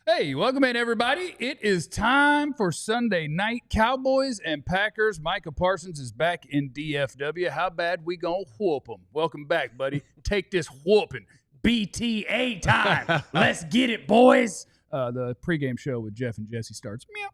Hey, welcome in, everybody. It is time for Sunday night Cowboys and Packers. Micah Parsons is back in DFW. How bad we gonna whoop them? Welcome back, buddy. Take this whooping. BTA time. Let's get it, boys. The pregame show with Jeff and Jesse starts. Meow.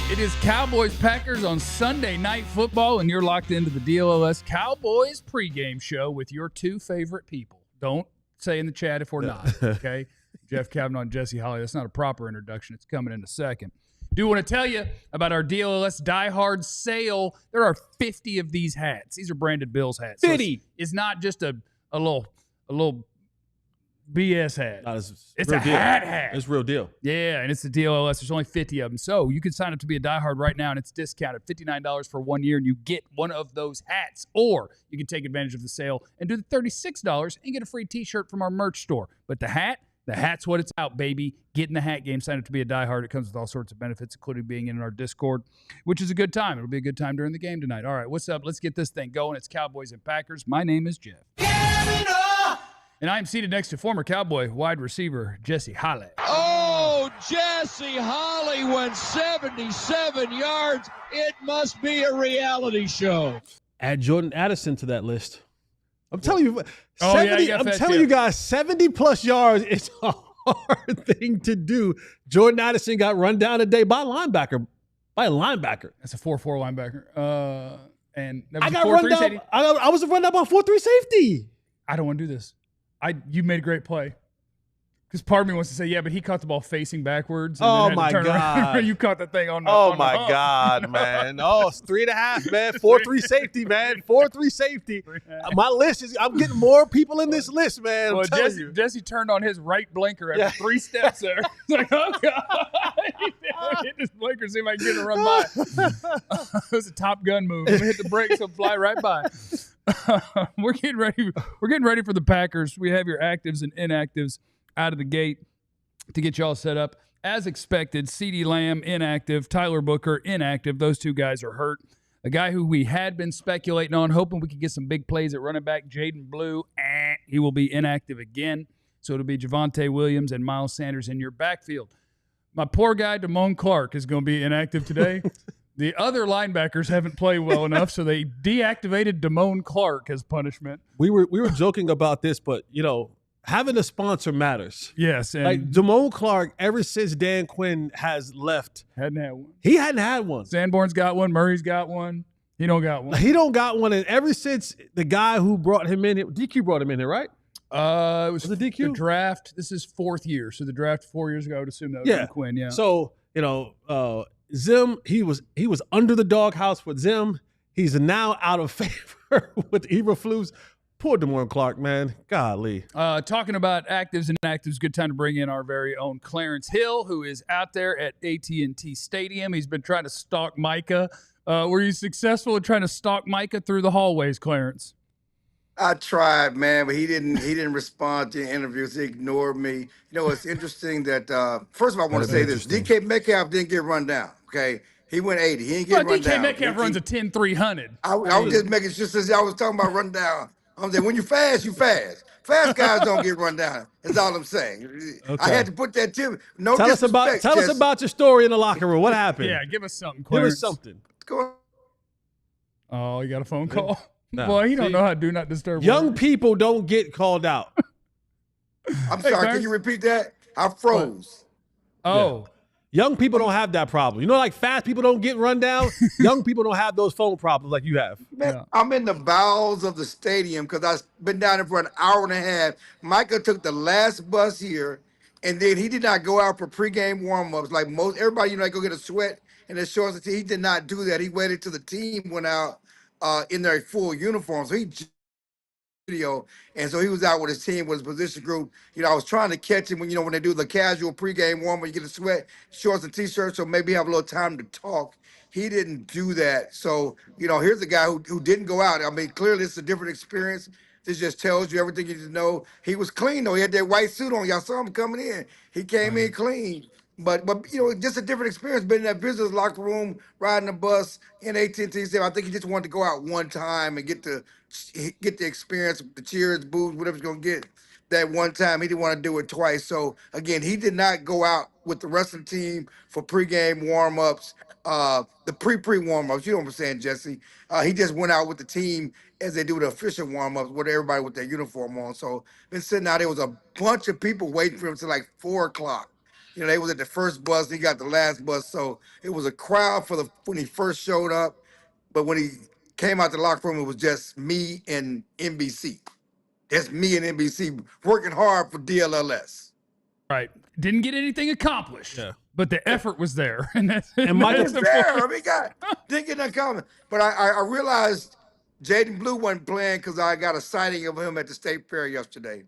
It is Cowboys-Packers on Sunday Night Football, and you're locked into the DLLS Cowboys pregame show with your two favorite people. Don't say in the chat if we're not, okay? Jeff Kavanaugh and Jesse Holly. That's not a proper introduction. It's coming in a second. Do want to tell you about our DLLS Diehard sale. There are 50 of these hats. These are branded Bills hats. 50. So it's not just a little BS hat. No, it's a hat. It's real deal. Yeah, and it's the DLLS. There's only 50 of them. So you can sign up to be a diehard right now, and it's discounted $59 for 1 year, and you get one of those hats. Or you can take advantage of the sale and do the $36 and get a free T-shirt from our merch store. But the hat's what it's out, baby. Get in the hat game. Sign up to be a diehard. It comes with all sorts of benefits, including being in our Discord, which is a good time. It'll be a good time during the game tonight. All right, what's up? Let's get this thing going. It's Cowboys and Packers. My name is Jeff. And I'm seated next to former Cowboy wide receiver Jesse Holly. Oh, Jesse Holly went 77 yards. It must be a reality show. Add Jordan Addison to that list. I'm telling you, you guys, 70-plus yards is a hard thing to do. Jordan Addison got run down today by a linebacker. That's a 4-4 linebacker. And that was I got run down. I was run down by a 4-3 safety. I don't want to do this. You made a great play. Because part of me wants to say, yeah, but he caught the ball facing backwards. And oh, my God. You caught that thing on the Oh, my God, man. Oh, it's 3.5, man. 4-3 safety, man. 4-3 safety. My list is, I'm getting more people in this list, man. Well, Jesse turned on his right blinker after 3 steps there. It's like, oh, God. Hit this blinker, see if I can get it run by. It was a Top Gun move. I'm going to hit the brakes, he'll fly right by. We're getting ready for the Packers. We have your actives and inactives out of the gate to get y'all set up. As expected, CeeDee Lamb inactive, Tyler Booker inactive. Those two guys are hurt. A guy who we had been speculating on, hoping we could get some big plays at running back, Jaden Blue, he will be inactive again. So it'll be Javonte Williams and Miles Sanders in your backfield. My poor guy, Damone Clark, is going to be inactive today. The other linebackers haven't played well enough, so they deactivated Damone Clark as punishment. We were joking about this, but, having a sponsor matters. Yes. And like Damone Clark, ever since Dan Quinn has left. Hadn't had one. He hadn't had one. Sanborn's got one. Murray's got one. He don't got one. He don't got one. And ever since the guy who brought him in, DQ brought him in here, right? It was the DQ? The draft. This is 4th year. So the draft 4 years ago, I would assume that was Dan Quinn. Yeah. So, Zim, he was under the doghouse with Zim. He's now out of favor with Eberflus. Poor Damone Clark, man. Golly. Talking about actives and inactives, good time to bring in our very own Clarence Hill, who is out there at AT&T Stadium. He's been trying to stalk Micah. Were you successful in trying to stalk Micah through the hallways, Clarence? I tried, man, but he didn't respond to the interviews. He ignored me. It's interesting that first of all, I want to say this: DK Metcalf didn't get run down. Okay, he went 80. He didn't get run down. DK Metcalf runs a 10-300. I was just making just as I was talking about run down. I'm saying when you fast, you fast. Fast guys don't get run down. That's all I'm saying. Okay. I had to put that to no tell disrespect. Tell us about your story in the locker room. What happened? Yeah, give us something, Clarence. Give us something. Go on. Oh, you got a phone call? No. Boy, he don't know how to do not disturb. Young people don't get called out. I'm sorry. Can you repeat that? I froze. Oh. Yeah. Young people don't have that problem. Like fast people don't get run down? Young people don't have those phone problems like you have. Man, I'm in the bowels of the stadium because I've been down there for an hour and a half. Micah took the last bus here, and then he did not go out for pregame warm-ups like most everybody. Go get a sweat and it shows that he did not do that. He waited till the team went out in their full uniforms. So he video, and so he was out with his team, with his position group. I was trying to catch him when when they do the casual pregame warm, you get a sweat shorts and t-shirts, so maybe have a little time to talk. He didn't do that. So here's a guy who didn't go out. I mean, clearly it's a different experience. This just tells you everything you need to know. He was clean though. He had that white suit on. Y'all saw him coming in. He came in clean. But just a different experience. Been in that business locker room, riding the bus in AT&T. I think he just wanted to go out one time and get the experience, the cheers, boos, whatever he's gonna get that one time. He didn't want to do it twice. So again, he did not go out with the rest of the team for pregame warm-ups, the pre warm-ups. You know what I'm saying, Jesse? He just went out with the team as they do the official warm-ups with everybody with their uniform on. So been sitting out there was a bunch of people waiting for him till like 4 o'clock. They was at the first bus, he got the last bus. So it was a crowd when he first showed up. But when he came out the locker room, it was just me and NBC. That's me and NBC working hard for DLLS. Right. Didn't get anything accomplished. Yeah. But the effort was there. And Mike was there. I mean, God, didn't get nothing coming. But I realized Jaden Blue wasn't playing because I got a sighting of him at the State Fair yesterday.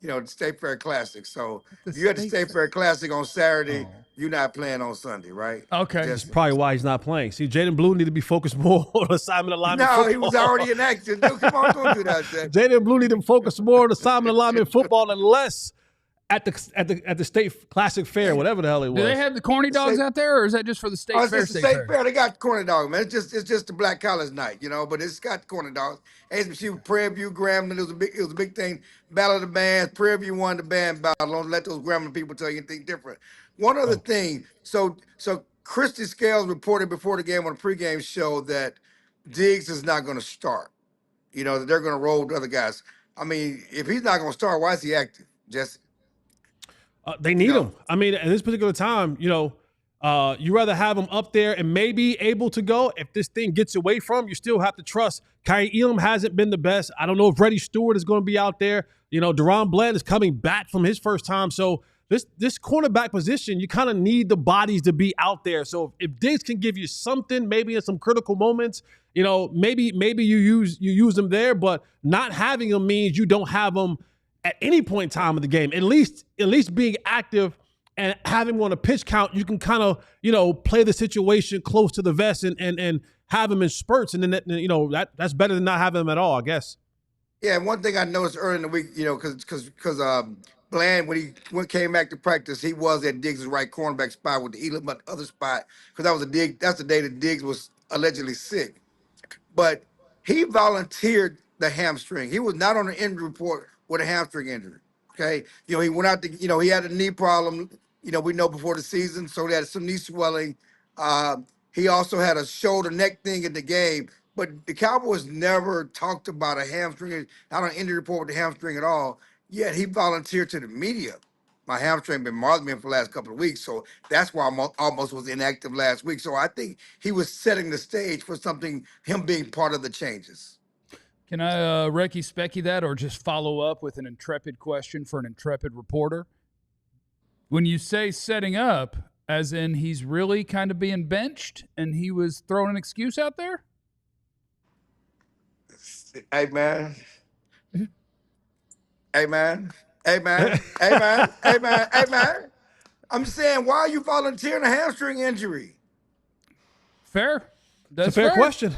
The State Fair Classic. So you had the State Fair Classic on Saturday. You're not playing on Sunday, right? Okay. That's probably why he's not playing. See, Jaden Blue need to be focused more on assignment alignment football. No, he was already inactive. Dude, come on, don't do that. Jaden Blue need to focus more on assignment alignment football and less at the State Classic Fair, whatever the hell it was. Do they have the corny dogs out there, or is that just for the State Fair? It's the State Fair. They got corny dogs, man. It's just the Black College night, but it's got corny dogs. HBCU, Prairie View, Grambling, it was a big thing. Battle of the Bands. Prairie View won the band battle. Don't let those Grambling people tell you anything different. One other thing. So Christy Scales reported before the game on the pregame show that Diggs is not going to start. That they're going to roll the other guys. I mean, if he's not going to start, why is he active, Jesse? They need him. I mean, at this particular time, you rather have him up there and maybe able to go. If this thing gets away from him, you still have to trust. Kyrie Elam hasn't been the best. I don't know if Freddie Stewart is going to be out there. Deron Bland is coming back from his first time. So this cornerback position, you kind of need the bodies to be out there. So if Diggs can give you something, maybe in some critical moments, maybe you use them there, but not having them means you don't have them at any point in time of the game. At least being active and having him on a pitch count, you can kind of, play the situation close to the vest and have him in spurts. And then, that's better than not having him at all, I guess. Yeah, one thing I noticed early in the week, because Bland, when he came back to practice, he was at Diggs' right cornerback spot with the Elam other spot, because that's the day that Diggs was allegedly sick. But he volunteered the hamstring. He was not on the injury report with a hamstring injury. Okay. He went out to, he had a knee problem, we know before the season. So he had some knee swelling. He also had a shoulder neck thing in the game, but the Cowboys never talked about a hamstring, not on an injury report with the hamstring at all. Yet he volunteered to the media. My hamstring been bothering me for the last couple of weeks. So that's why I almost was inactive last week. So I think he was setting the stage for something, him being part of the changes. Can I Recky Specky that, or just follow up with an intrepid question for an intrepid reporter? When you say setting up, as in he's really kind of being benched and he was throwing an excuse out there? Hey, man. Hey, man. Hey, man. Hey, man. Hey, man. Hey, man. I'm saying, why are you volunteering a hamstring injury? Fair. That's it's a fair question.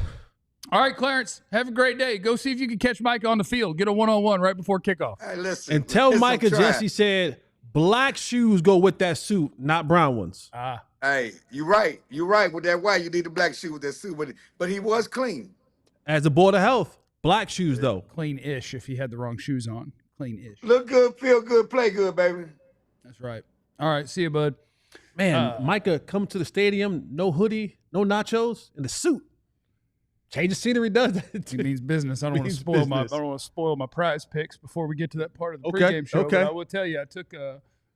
All right, Clarence, have a great day. Go see if you can catch Micah on the field. Get a one-on-one right before kickoff. Hey, listen. And tell Micah Jesse said black shoes go with that suit, not brown ones. Hey, you're right. You're right. With that white, you need a black shoe with that suit. But he was clean. As a board of health, black shoes, though. Clean-ish if he had the wrong shoes on. Clean-ish. Look good, feel good, play good, baby. That's right. All right, see you, bud. Man, Micah come to the stadium, no hoodie, no nachos, and the suit. Change of scenery does that. It means business. I don't want to spoil my prize picks before we get to that part of the pregame show. Okay. But I will tell you, I took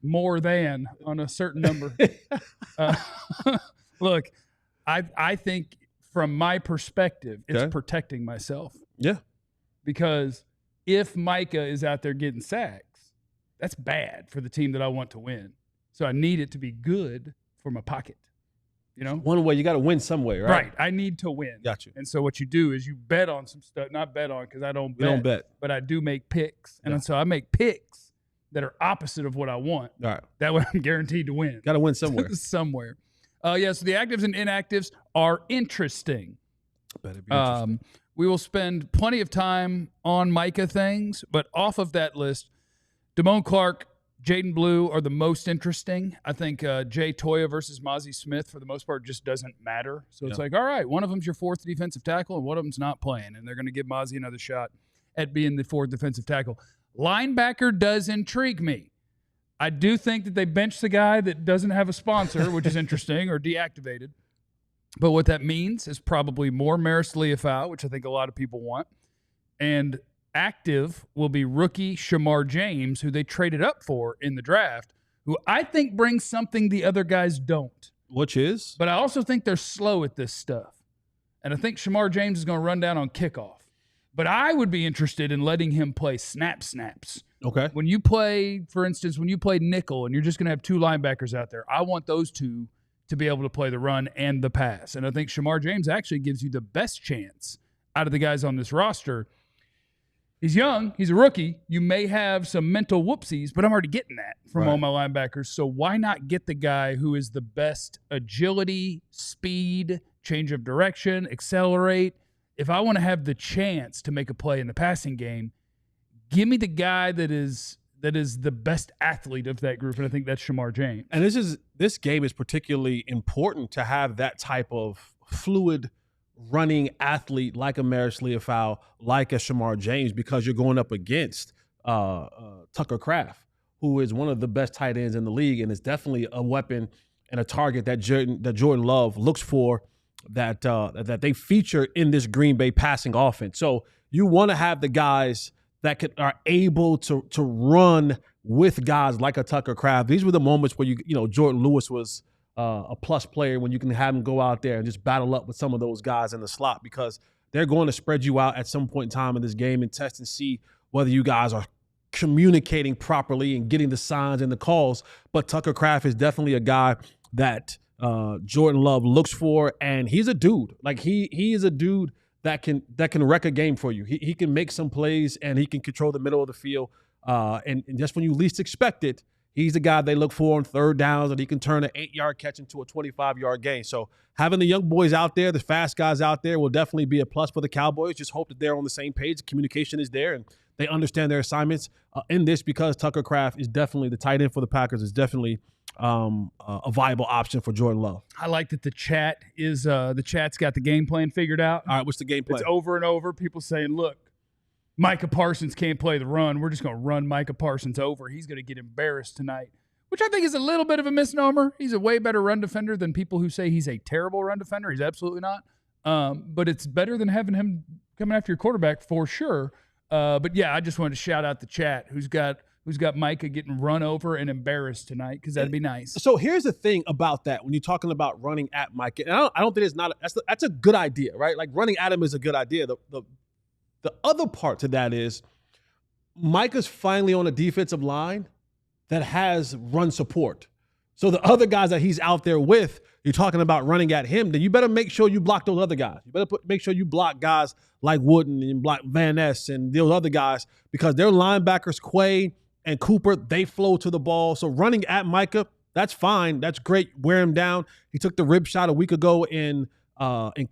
more than on a certain number. Look, I think from my perspective, it's protecting myself. Yeah. Because if Micah is out there getting sacks, that's bad for the team that I want to win. So I need it to be good for my pocket. You know, one way you got to win some way, right? Right. I need to win. Got you. And so what you do is you bet on some stuff. Not bet on because I don't. You don't bet, but I do make picks, and so I make picks that are opposite of what I want. All right. That way I'm guaranteed to win. Got to win somewhere. Somewhere. So the actives and inactives are interesting. Better be interesting. We will spend plenty of time on Micah things, but off of that list, Damone Clark, Jaden Blue are the most interesting. I think Jay Toya versus Mozzie Smith, for the most part, just doesn't matter. So it's like, all right, one of them's your fourth defensive tackle, and one of them's not playing, and they're going to give Mozzie another shot at being the fourth defensive tackle. Linebacker does intrigue me. I do think that they benched the guy that doesn't have a sponsor, which is interesting, or deactivated. But what that means is probably more Maris Leafau, which I think a lot of people want, and active will be rookie Shamar James, who they traded up for in the draft, who I think brings something the other guys don't. Which is? But I also think they're slow at this stuff. And I think Shamar James is going to run down on kickoff. But I would be interested in letting him play snaps. Okay. When you play, for instance, when you play nickel and you're just going to have two linebackers out there, I want those two to be able to play the run and the pass. And I think Shamar James actually gives you the best chance out of the guys on this roster. He's young. He's a rookie. You may have some mental whoopsies, but I'm already getting that from all my linebackers. So why not get the guy who is the best agility, speed, change of direction, accelerate? If I want to have the chance to make a play in the passing game, give me the guy that is the best athlete of that group, and I think that's Shamar James. And this game is particularly important to have that type of fluid running athlete like a Maris Leafau, like a Shamar James, because you're going up against Tucker Kraft, who is one of the best tight ends in the league and is definitely a weapon and a target that Jordan Love looks for, that they feature in this Green Bay passing offense. So you want to have the guys that are able to run with guys like a Tucker Kraft. These were the moments where Jordan Lewis was a plus player, when you can have him go out there and just battle up with some of those guys in the slot, because they're going to spread you out at some point in time in this game and test and see whether you guys are communicating properly and getting the signs and the calls. But Tucker Kraft is definitely a guy that Jordan Love looks for, and he's a dude. Like he is a dude that can wreck a game for you. He can make some plays, and he can control the middle of the field. And just when you least expect it, he's the guy they look for on third downs, and he can turn an 8-yard catch into a 25-yard gain. So having the young boys out there, the fast guys out there, will definitely be a plus for the Cowboys. Just hope that they're on the same page. Communication is there, and they understand their assignments in this, because Tucker Kraft is definitely the tight end for the Packers, is definitely a viable option for Jordan Love. I like that the chat's got the game plan figured out. All right, what's the game plan? It's over and over. People saying, look, Micah Parsons can't play the run. We're just going to run Micah Parsons over. He's going to get embarrassed tonight, which I think is a little bit of a misnomer. He's a way better run defender than people who say he's a terrible run defender. He's absolutely not. But it's better than having him coming after your quarterback for sure. But yeah, I just wanted to shout out the chat who's got Micah getting run over and embarrassed tonight, because that'd be nice. So here's the thing about that when you're talking about running at Micah, and I don't think it's not that's a good idea, right? Like running at him is a good idea. The other part to that is Micah's finally on a defensive line that has run support. So the other guys that he's out there with, you're talking about running at him, then you better make sure you block those other guys. You better make sure you block guys like Wooden and block Van Ness and those other guys, because their linebackers, Quay and Cooper, they flow to the ball. So running at Micah, that's fine. That's great. Wear him down. He took the rib shot a week ago in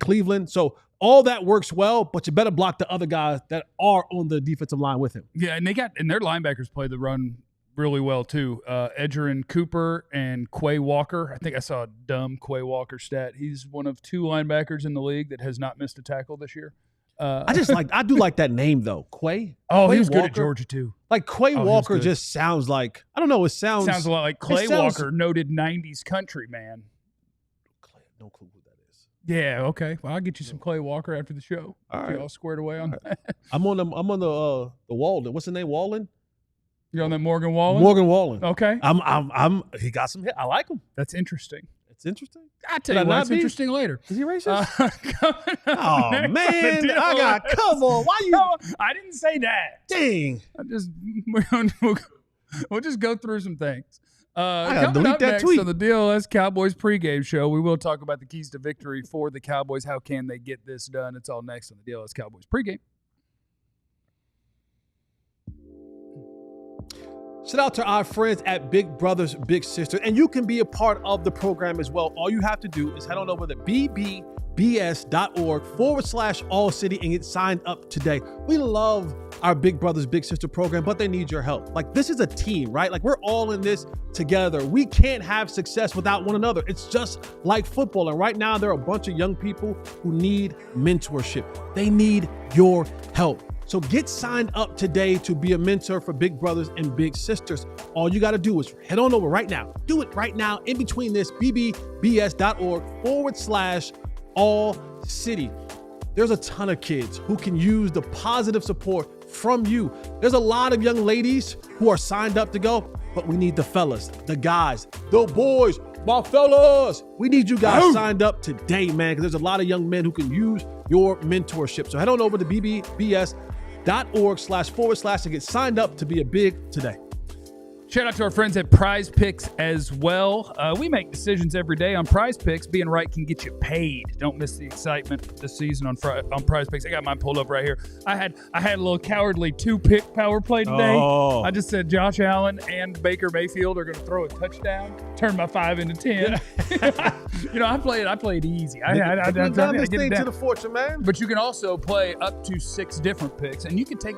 Cleveland. So all that works well, but you better block the other guys that are on the defensive line with him. Yeah, and their linebackers play the run really well too. Edgerrin Cooper and Quay Walker. I think I saw a dumb Quay Walker stat. He's one of 2 linebackers in the league that has not missed a tackle this year. I do like that name though, Quay. Oh, Quay he was Walker. Good at Georgia too. Like Quay Walker just sounds like, I don't know. It sounds a lot like Clay Walker, noted '90s country man. No clue who that is. Yeah, okay. Well, I'll get you some Clay Walker after the show. All right, all squared away on that. I'm on the Walden. What's the name? Wallen. You're on that Morgan Wallen. Morgan Wallen. Okay. He got some hit. I like him. That's interesting. It's interesting. I'll tell you what's interesting later. Is he racist? Oh, man. Come on. Why you? No, I didn't say that. Dang. We'll just go through some things. Coming up next on the DLLS Cowboys pregame show, we will talk about the keys to victory for the Cowboys. How can they get this done? It's all next on the DLLS Cowboys pregame. Shout out to our friends at Big Brothers Big Sisters, and you can be a part of the program as well. All you have to do is head on over to bbs.org/AllCity and get signed up today. We love our Big Brothers Big Sister program, but they need your help. Like, this is a team, right? Like, we're all in this together. We can't have success without one another. It's just like football. And right now, there are a bunch of young people who need mentorship. They need your help. So get signed up today to be a mentor for Big Brothers and Big Sisters. All you got to do is head on over right now. Do it right now in between this, bbs.org/AllCity. There's a ton of kids who can use the positive support from you. There's a lot of young ladies who are signed up to go, but we need the fellas, the guys, the boys, my fellas. We need you guys signed up today, man, because there's a lot of young men who can use your mentorship. So head on over to bbs.org// to get signed up to be a big today. Shout out to our friends at Prize Picks as well. We make decisions every day on Prize Picks. Being right can get you paid. Don't miss the excitement this season on Prize Picks. I got mine pulled up right here. I had a little cowardly 2-pick power play today. Oh. I just said Josh Allen and Baker Mayfield are going to throw a touchdown. Turn my 5 into 10. I played easy. I down this thing to the fortune, man. But you can also play up to 6 different picks, and you can take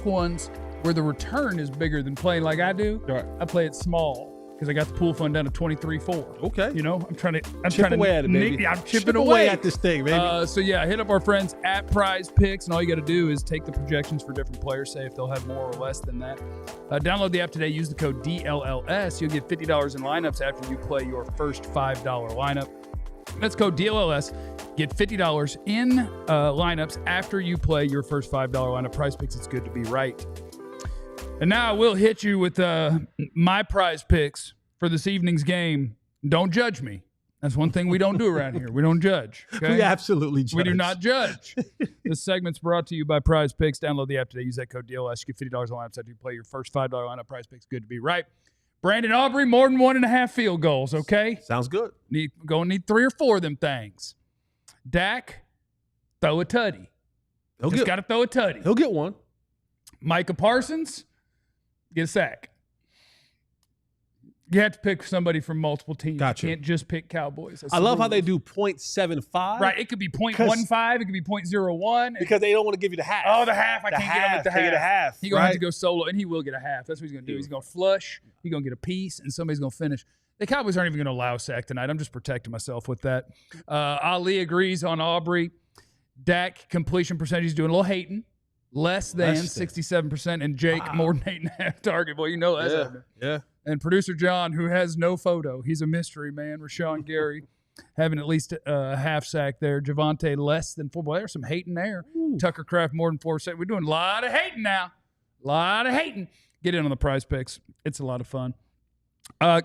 ones where the return is bigger than playing like I do. Right. I play it small because I got the pool fund down to 23-4. Okay. I'm trying to chip away at it, baby. I'm chipping away at this thing, baby. So yeah, hit up our friends at Prize Picks, and all you got to do is take the projections for different players, say if they'll have more or less than that. Download the app today. Use the code DLLS. You'll get $50 in lineups after you play your first $5 lineup. That's code DLLS. Get $50 in lineups after you play your first $5 lineup. Prize Picks, it's good to be right. And now I will hit you with my Prize Picks for this evening's game. Don't judge me. That's one thing we don't do around here. We don't judge. Okay? We absolutely judge. We do not judge. This segment's brought to you by Prize Picks. Download the app today. Use that code DLS. You get $50 in lineups after you play your first $5 lineup. Prize Picks, good to be right. Brandon Aubrey, more than 1.5 field goals, okay? Sounds good. Need 3 or 4 of them things. Dak, throw a tutty. Just got to throw a tutty. He'll get one. Micah Parsons, get a sack. You have to pick somebody from multiple teams. Gotcha. You can't just pick Cowboys. I love how they do 0.75. Right. It could be 0.15. It could be 0.01. Because they don't want to give you the half. Oh, the half. I can't get him at the half. Get a half. He's going to have to go solo, and he will get a half. That's what he's going to do. He's going to flush. He's going to get a piece, and somebody's going to finish. The Cowboys aren't even going to allow a sack tonight. I'm just protecting myself with that. Ali agrees on Aubrey. Dak completion percentage is doing a little hating. Less than 67%, and Jake more than 8.5 target. Well, you know that's happening. Yeah. And producer John, who has no photo, he's a mystery man. Rashawn Gary having at least a half sack there. Javonte less than 4. Boy, there's some hating there. Ooh. Tucker Kraft more than 4 sacks. We're doing a lot of hating now. A lot of hating. Get in on the Prize Picks. It's a lot of fun.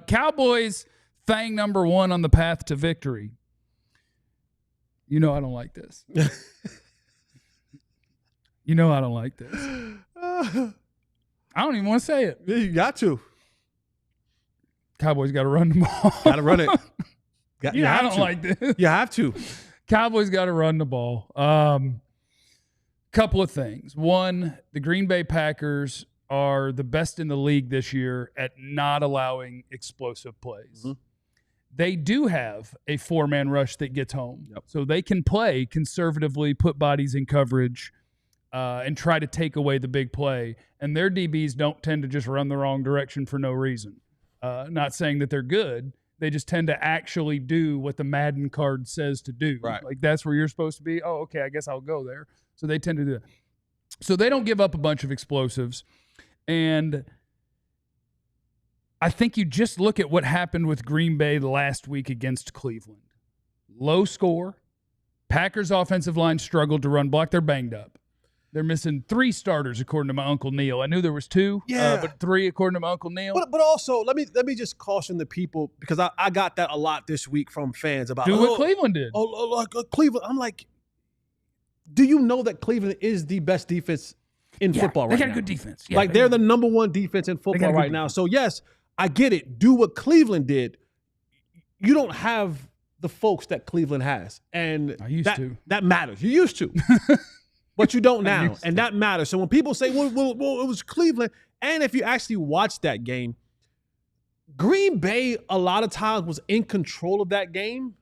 Cowboys thing number 1 on the path to victory. You know I don't like this. You know I don't like this. I don't even want to say it. You got to. Cowboys got to run the ball. Got to run it. I don't like this. You have to. Cowboys got to run the ball. Couple of things. One, the Green Bay Packers are the best in the league this year at not allowing explosive plays. Mm-hmm. They do have a 4-man rush that gets home. Yep. So they can play conservatively, put bodies in coverage, and try to take away the big play. And their DBs don't tend to just run the wrong direction for no reason. Not saying that they're good. They just tend to actually do what the Madden card says to do. Right. Like, that's where you're supposed to be. Oh, okay, I guess I'll go there. So they tend to do that. So they don't give up a bunch of explosives. And I think you just look at what happened with Green Bay last week against Cleveland. Low score. Packers offensive line struggled to run block. They're banged up. They're missing 3 starters, according to my Uncle Neil. I knew there was 2, but 3, according to my Uncle Neil. But also, let me just caution the people, because I got that a lot this week from fans about what Cleveland did. Cleveland. I'm like, do you know that Cleveland is the best defense in football right now? They got a good defense. Yeah, they're the number 1 defense in football right now. So, yes, I get it. Do what Cleveland did. You don't have the folks that Cleveland has. And that matters. You used to. But you don't now. And that matters. So when people say, well, it was Cleveland. And if you actually watch that game, Green Bay a lot of times was in control of that game.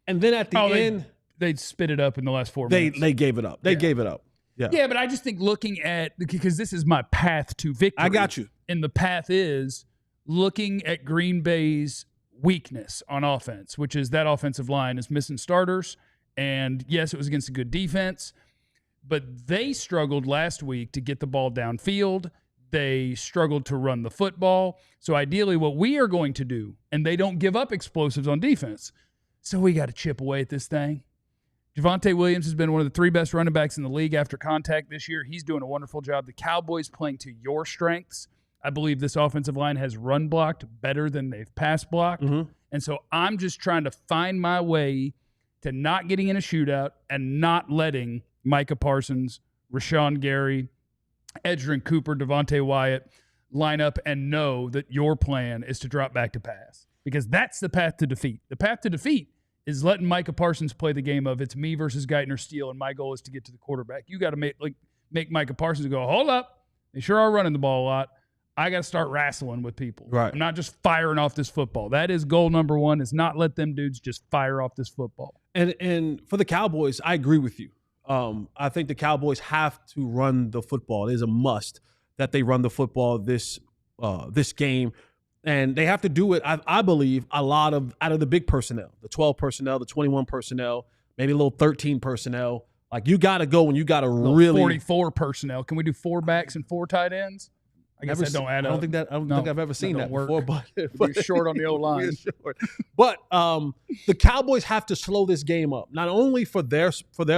And then at the end, they'd spit it up in the last 4 minutes. They gave it up. They gave it up. Yeah, but I just think looking at, because this is my path to victory. I got you. And the path is looking at Green Bay's weakness on offense, which is that offensive line is missing starters. And yes, it was against a good defense, but they struggled last week to get the ball downfield. They struggled to run the football. So ideally what we are going to do, and they don't give up explosives on defense, so we got to chip away at this thing. Javonte Williams has been one of the 3 best running backs in the league after contact this year. He's doing a wonderful job. The Cowboys playing to your strengths. I believe this offensive line has run blocked better than they've pass blocked. Mm-hmm. And so I'm just trying to find my way to not getting in a shootout and not letting Micah Parsons, Rashawn Gary, Edgerrin Cooper, Devontae Wyatt line up and know that your plan is to drop back to pass. Because that's the path to defeat. The path to defeat is letting Micah Parsons play the game of it's me versus Geithner Steele, and my goal is to get to the quarterback. You got to make Micah Parsons go, hold up. They sure are running the ball a lot. I got to start wrestling with people. Right. I'm not just firing off this football. That is goal number 1, is not let them dudes just fire off this football. And for the Cowboys, I agree with you. I think the Cowboys have to run the football. It is a must that they run the football this game. And they have to do it, I believe, out of the big personnel, the 12 personnel, the 21 personnel, maybe a little 13 personnel. Like, you got to go and you got to really 44 personnel. Can we do 4 backs and 4 tight ends? I guess that don't add up. I don't think I've ever seen that before. But you're short on the O-line. But the Cowboys have to slow this game up, not only for their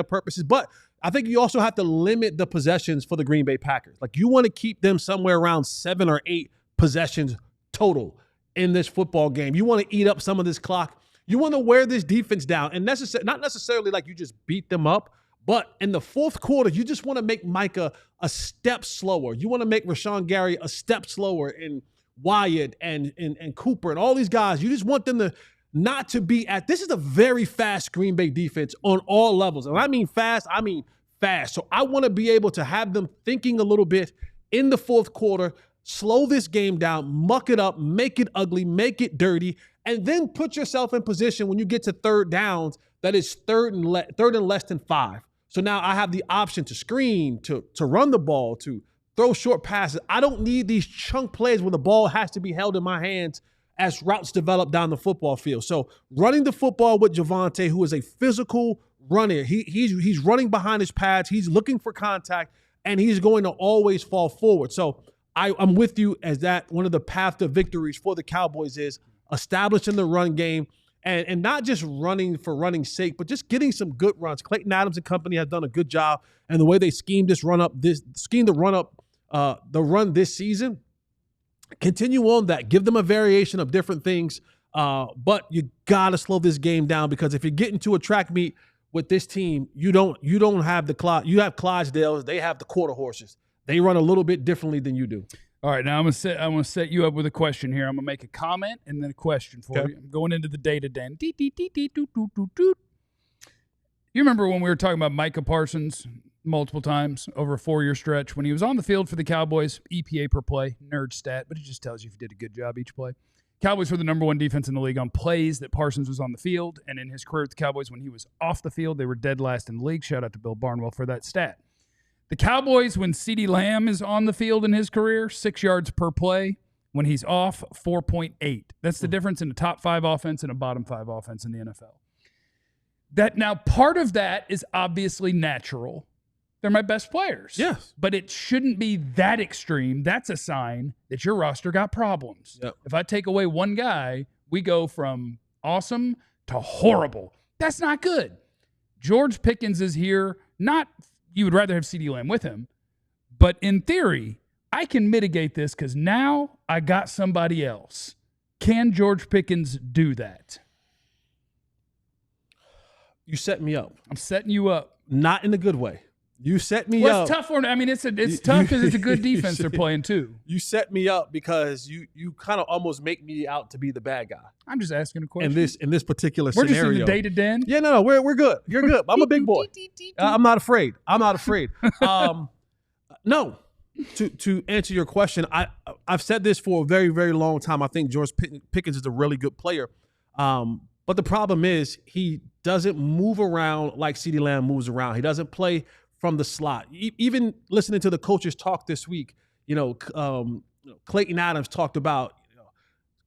purposes, but I think you also have to limit the possessions for the Green Bay Packers. Like, you want to keep them somewhere around 7 or 8 possessions total in this football game. You want to eat up some of this clock. You want to wear this defense down, and not necessarily like you just beat them up, but in the fourth quarter, you just want to make Micah a step slower. You want to make Rashawn Gary a step slower, and Wyatt and Cooper and all these guys. You just want them to not to be at. This is a very fast Green Bay defense on all levels. And I mean fast, I mean fast. So I want to be able to have them thinking a little bit in the fourth quarter, slow this game down, muck it up, make it ugly, make it dirty, and then put yourself in position when you get to third downs that is third and less than 5. So now I have the option to screen, to run the ball, to throw short passes. I don't need these chunk plays where the ball has to be held in my hands as routes develop down the football field. So running the football with Javonte, who is a physical runner, he's running behind his pads, he's looking for contact, and he's going to always fall forward. So I'm with you as that one of the path to victories for the Cowboys is establishing the run game and not just running for running's sake, but just getting some good runs. Clayton Adams and company have done a good job, and the way they schemed the run this season. Continue on that. Give them a variation of different things, but you gotta slow this game down because if you get into a track meet with this team, you don't have the you have Clydesdales, they have the quarter horses. They run a little bit differently than you do. All right, now I'm gonna set you up with a question here. I'm gonna make a comment and then a question for you. I'm going into the day-to-day. You remember when we were talking about Micah Parsons multiple times over a 4-year stretch when he was on the field for the Cowboys, EPA per play, nerd stat, but it just tells you if you did a good job each play. Cowboys were the number 1 defense in the league on plays that Parsons was on the field, and in his career with the Cowboys when he was off the field, they were dead last in the league. Shout out to Bill Barnwell for that stat. The Cowboys, when CeeDee Lamb is on the field in his career, 6 yards per play. When he's off, 4.8. That's the difference in a top 5 offense and a bottom 5 offense in the NFL. Now, part of that is obviously natural. They're my best players. Yes. But it shouldn't be that extreme. That's a sign that your roster got problems. Yep. If I take away one guy, we go from awesome to horrible. That's not good. George Pickens is here. You would rather have CeeDee Lamb with him. But in theory, I can mitigate this because now I got somebody else. Can George Pickens do that? You set me up. I'm setting you up. Not in a good way. You set me Well, up. it's tough for. I mean, it's tough because it's a good defense they're playing too. You set me up because you kind of almost make me out to be the bad guy. I'm just asking a question. In this particular We're scenario. just in the dated den. Yeah, no, we're good. You're good. I'm a big boy. I'm not afraid. No. To answer your question, I've said this for a very, very long time. I think George Pickens is a really good player. But the problem is he doesn't move around like CeeDee Lamb moves around. He doesn't play from the slot. Even listening to the coaches talk this week, Clayton Adams talked about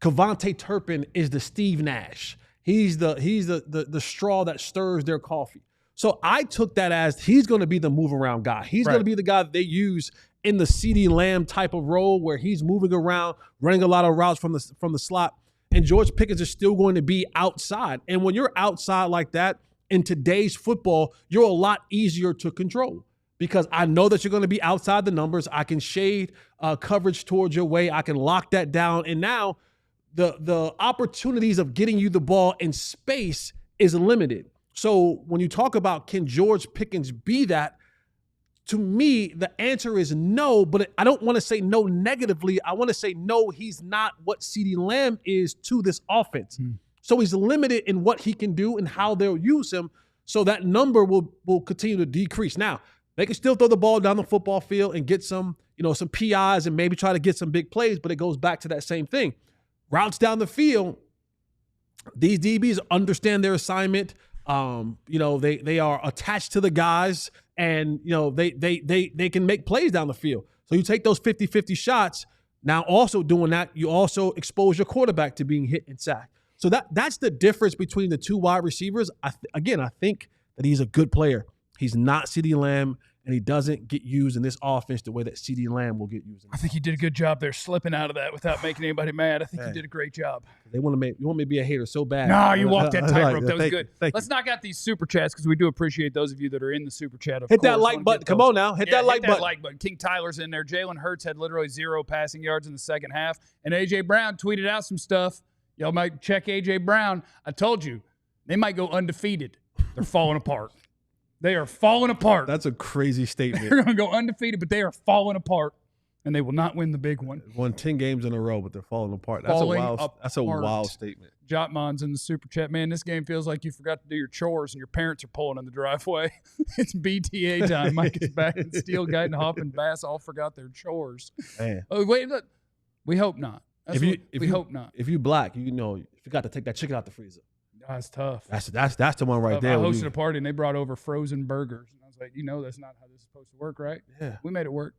Kevontae Turpin is the Steve Nash. He's the straw that stirs their coffee. So I took that as he's going to be the move around guy. He's going to be the guy that they use in the CeeDee Lamb type of role where he's moving around, running a lot of routes from the slot. And George Pickens is still going to be outside. And when you're outside like that in today's football, you're a lot easier to control because I know that you're going to be outside the numbers. I can shade coverage towards your way. I can lock that down. And now the opportunities of getting you the ball in space is limited. So when you talk about can George Pickens be that, to me, the answer is no, but I don't want to say no negatively. I want to say no, he's not what CeeDee Lamb is to this offense. So he's limited in what he can do and how they'll use him. So that number will continue to decrease. Now, they can still throw the ball down the football field and get some PIs and maybe try to get some big plays, but it goes back to that same thing. Routes down the field, these DBs understand their assignment. They are attached to the guys and, they can make plays down the field. So you take those 50-50 shots. Now also doing that, you also expose your quarterback to being hit and sacked. So that's the difference between the two wide receivers. I think that he's a good player. He's not CeeDee Lamb, and he doesn't get used in this offense the way that CeeDee Lamb will get used. I think he did a good job there slipping out of that without making anybody mad. I think he did a great job. You want me to be a hater so bad. No, you walked that tightrope. That was good. Let's knock out these super chats because we do appreciate those of you that are in the super chat. Hit that like button. Come on now. Hit that like button. King Tyler's in there. Jalen Hurts had literally 0 passing yards in the second half. And A.J. Brown tweeted out some stuff. Y'all might check A.J. Brown. I told you, they might go undefeated. They're falling apart. They are falling apart. That's a crazy statement. They're going to go undefeated, but they are falling apart, and they will not win the big one. Won 10 games in a row, but they're falling apart. That's a wild statement. Jotmon's in the super chat. Man, this game feels like you forgot to do your chores, and your parents are pulling in the driveway. It's BTA time. Mike is back, and Steele, Guyton, Hoff, and Bass all forgot their chores. Man. Oh, wait, look. We hope not. We hope not. If you black, you forgot to take that chicken out the freezer. That's tough. That's the one right there. I hosted a party and they brought over frozen burgers. And I was like, that's not how this is supposed to work, right? Yeah. We made it work.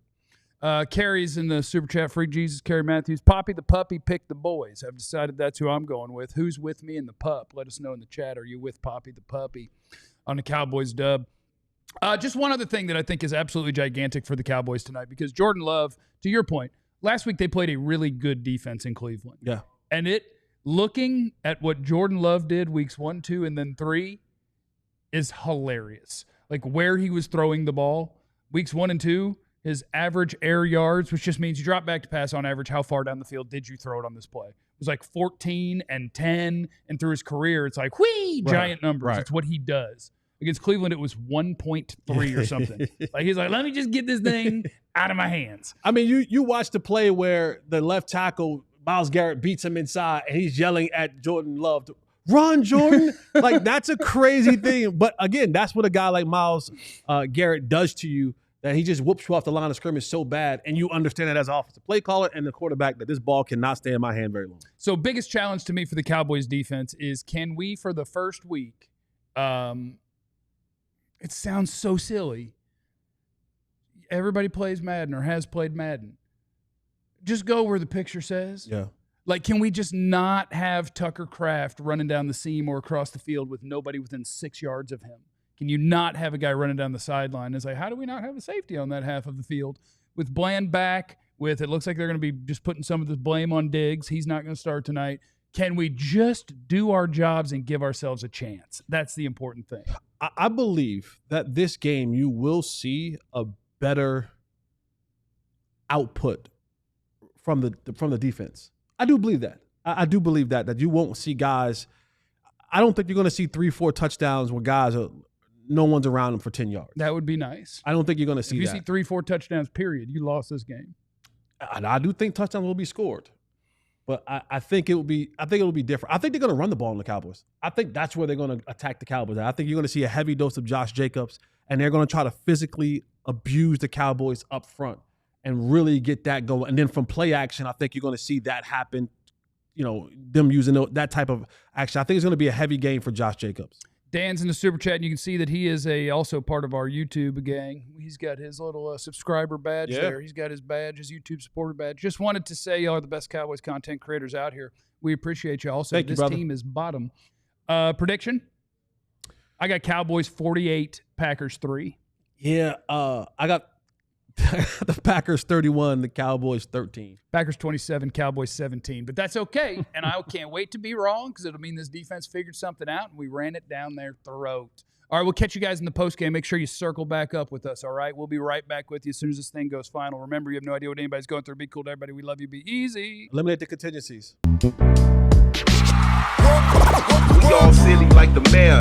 Carrie's in the super chat. Free Jesus, Carrie Matthews. Poppy the puppy picked the boys. I've decided that's who I'm going with. Who's with me in the pup? Let us know in the chat. Are you with Poppy the puppy on the Cowboys dub? Just one other thing that I think is absolutely gigantic for the Cowboys tonight, because Jordan Love, to your point, last week they played a really good defense in Cleveland. Yeah. And looking at what Jordan Love did weeks 1, 2, and then 3 is hilarious. Like where he was throwing the ball. Weeks 1 and 2, his average air yards, which just means you drop back to pass on average. How far down the field did you throw it on this play? It was like 14 and 10. And through his career, it's like, giant numbers. Right. It's what he does. Against Cleveland, it was 1.3 or something. Like he's like, let me just get this thing out of my hands. I mean, you watched the play where the left tackle Myles Garrett beats him inside, and he's yelling at Jordan Love, "Run, Jordan!" Like that's a crazy thing. But again, that's what a guy like Myles Garrett does to you. That he just whoops you off the line of scrimmage so bad, and you understand that as an offensive play caller and the quarterback that this ball cannot stay in my hand very long. So, biggest challenge to me for the Cowboys defense is can we, for the first week, it sounds so silly. Everybody plays Madden or has played Madden. Just go where the picture says. Yeah. Like, can we just not have Tucker Kraft running down the seam or across the field with nobody within 6 yards of him? Can you not have a guy running down the sideline? It's like, how do we not have a safety on that half of the field? With Bland back, it looks like they're going to be just putting some of the blame on Diggs. He's not going to start tonight. Can we just do our jobs and give ourselves a chance? That's the important thing. I believe that this game you will see a better output from the defense. I do believe that. I do believe that you won't see guys. I don't think you're going to see 3-4 touchdowns where guys are no one's around him for 10 yards. That would be nice. I don't think you're going to see that. If you see 3-4 touchdowns, period, you lost this game. I do think touchdowns will be scored, but I think it will be different. I think they're going to run the ball on the Cowboys. I think that's where they're going to attack the Cowboys. I think you're going to see a heavy dose of Josh Jacobs, and they're going to try to physically abuse the Cowboys up front and really get that going. And then from play action, I think you're going to see that happen. You know, them using that type of action. I think it's going to be a heavy game for Josh Jacobs. Dan's in the super chat, and you can see that he is also part of our YouTube gang. He's got his little subscriber badge there. He's got his badge, his YouTube supporter badge. Just wanted to say y'all are the best Cowboys content creators out here. We appreciate you. Also, Thank you, this brother. team is bottom. Prediction? I got Cowboys 48, Packers 3. Yeah, I got the Packers 31, the Cowboys 13. Packers 27, Cowboys 17. But that's okay, and I can't wait to be wrong because it'll mean this defense figured something out, and we ran it down their throat. All right, we'll catch you guys in the postgame. Make sure you circle back up with us, all right? We'll be right back with you as soon as this thing goes final. Remember, you have no idea what anybody's going through. Be cool to everybody. We love you. Be easy. Eliminate the contingencies. We all silly like the mayor.